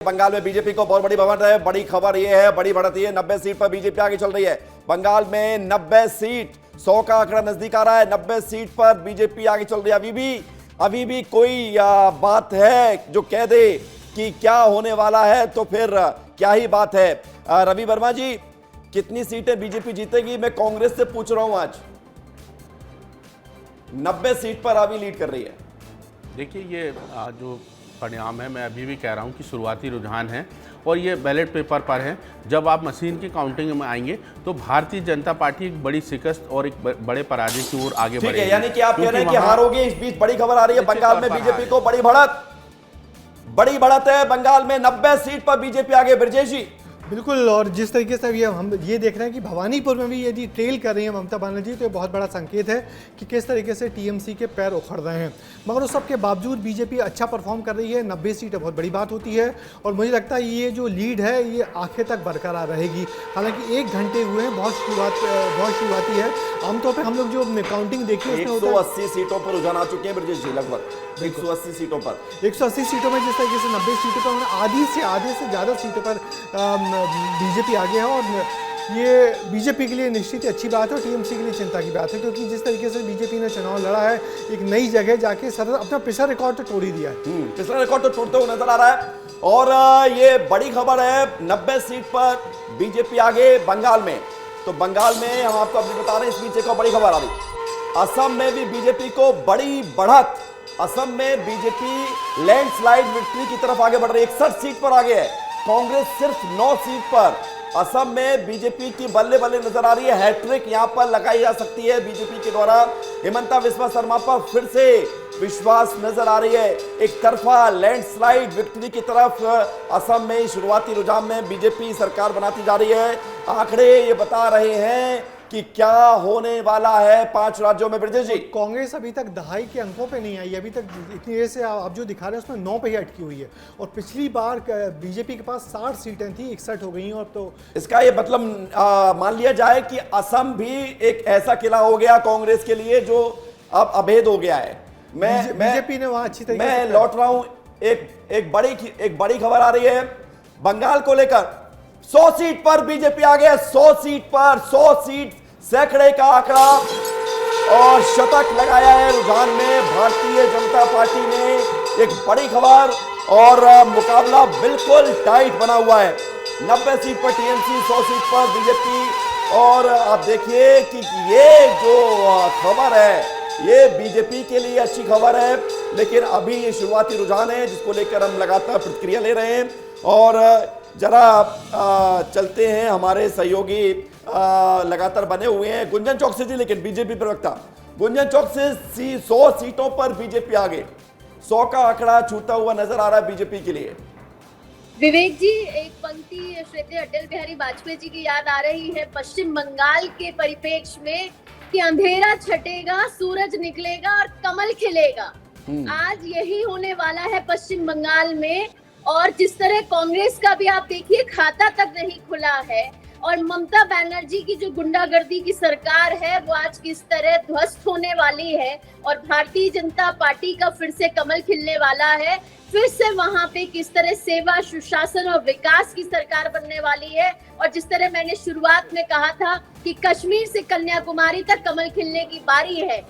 बंगाल में बीजेपी को बहुत बड़ी बढ़त है। बड़ी खबर यह है, बड़ी बढ़त ये 90 सीट पर बीजेपी आगे चल रही है। बंगाल में 90 सीट, 100 का आंकड़ा नजदीक आ रहा है। 90 सीट पर बीजेपी आगे चल रही है। अभी भी कोई बात है जो कह दे कि क्या होने वाला है, तो फिर क्या ही बात है। रवि वर्मा जी, कितनी सीटें बीजेपी जीतेगी? मैं कांग्रेस से पूछ रहा हूं। आज 90 सीट पर अभी लीड कर रही है। देखिए, ये जो परिणाम है, मैं अभी भी कह रहा हूं कि शुरुआती रुझान है और ये बैलेट पेपर पर है। जब आप मशीन की काउंटिंग में आएंगे तो भारतीय जनता पार्टी एक बड़ी शिकस्त और एक बड़े पराजय की ओर आगे बढ़ेगी। यानी कि आप कह रहे हैं कि हारोगे। इस बीच बड़ी खबर आ रही है, बंगाल में बीजेपी को बड़ी बढ़त है। बंगाल में 90 सीट पर बीजेपी आगे। ब्रजेश जी, बिल्कुल। और जिस तरीके से अभी हम ये देख रहे हैं कि भवानीपुर में भी यदि ट्रेल कर रही है ममता बनर्जी, तो ये बहुत बड़ा संकेत है कि किस तरीके से टीएमसी के पैर उखड़ रहे हैं। मगर उस सब के बावजूद बीजेपी अच्छा परफॉर्म कर रही है। 90 सीटें बहुत बड़ी बात होती है और मुझे लगता है ये जो लीड है ये आखिर तक बरकरार रहेगी। हालांकि 1 घंटे हुए हैं, बहुत शुरुआती है। आमतौर पर हम लोग जो काउंटिंग देखी है, 180 सीटों पर रुझान आ चुके हैं ब्रजेश जी। लगभग 180 सीटों पर, 180 सीटों में जिस तरीके से 90 सीटों पर आधे से ज़्यादा सीटों पर बीजेपी आगे है। और ये बीजेपी के लिए निश्चित अच्छी बात है और टीएमसी के लिए चिंता की बात है, क्योंकि जिस तरीके से बीजेपी ने चुनाव लड़ा है, एक नई जगह जाके अपना पिछला रिकॉर्ड तो तोड़ ही दिया है। पिछला रिकॉर्ड तो टूटते हुए नजर आ रहा है। और ये बड़ी खबर है, 90 सीट पर बीजेपी आगे बंगाल में। तो बंगाल में हम आपको अभी बता रहे हैं, इस बीच एक और बड़ी खबर आ रही। असम में भी बीजेपी को बड़ी बढ़त। असम में बीजेपी लैंडस्लाइड विक्ट्री की तरफ आगे बढ़ रही है। 61 सीट पर आगे है। कांग्रेस सिर्फ 9 सीट पर। असम में बीजेपी की बल्ले बल्ले नजर आ रही है। हैट्रिक यहां पर लगाई जा सकती है बीजेपी के द्वारा। हिमंता बिस्वा शर्मा पर फिर से विश्वास नजर आ रही है। एक तरफा लैंडस्लाइड विक्ट्री की तरफ असम में शुरुआती रुझान में बीजेपी सरकार बनाती जा रही है। आंकड़े ये बता रहे हैं कि क्या होने वाला है 5 राज्यों में। ब्रजेश जी, कांग्रेस अभी तक दहाई के अंकों पे नहीं आई। अभी तक इतनी देर से आप जो दिखा रहे हैं उसमें 9 पे ही अटकी हुई है। और पिछली बार बीजेपी के पास 60 सीटें थी, 61 हो गई और तो इसका ये मतलब मान लिया जाए कि असम भी एक ऐसा किला हो गया कांग्रेस के लिए जो अब अभेद हो गया है। बीजेपी ने वहां अच्छी तरीके मैं लौट रहा हूं। एक बड़ी खबर आ रही है बंगाल को लेकर। 100 सीट पर बीजेपी आ गया। 100 सीट पर, 100 सीट, सैकड़े का आंकड़ा और शतक लगाया है रुझान में भारतीय जनता पार्टी ने। एक बड़ी खबर और मुकाबला बिल्कुल टाइट बना हुआ है। 90 सीट पर टीएमसी, 100 सीट पर बीजेपी। और आप देखिए कि ये जो खबर है ये बीजेपी के लिए अच्छी खबर है, लेकिन अभी ये शुरुआती रुझान है जिसको लेकर हम लगातार प्रतिक्रिया ले रहे हैं। और जरा चलते हैं, हमारे सहयोगी लगातार बने हुए हैं। गुंजन चौकसी जी, लेकिन बीजेपी प्रवक्ता गुंजन चौकसी, 100 सीटों पर बीजेपी आगे। 100 का आंकड़ा छूता हुआ नजर आ रहा है बीजेपी के लिए। विवेक जी, एक पंक्ति श्रीमती अटल बिहारी वाजपेयी जी की याद आ रही है पश्चिम बंगाल के परिप्रेक्ष्य में कि अंधेरा छटेगा, सूरज निकलेगा और कमल खिलेगा। आज यही होने वाला है पश्चिम बंगाल में। और जिस तरह कांग्रेस का भी आप देखिए, खाता तक नहीं खुला है। और ममता बनर्जी की जो गुंडागर्दी की सरकार है वो आज किस तरह ध्वस्त होने वाली है और भारतीय जनता पार्टी का फिर से कमल खिलने वाला है। फिर से वहां पे किस तरह सेवा, सुशासन और विकास की सरकार बनने वाली है। और जिस तरह मैंने शुरुआत में कहा था कि कश्मीर से कन्याकुमारी तक कमल खिलने की बारी है,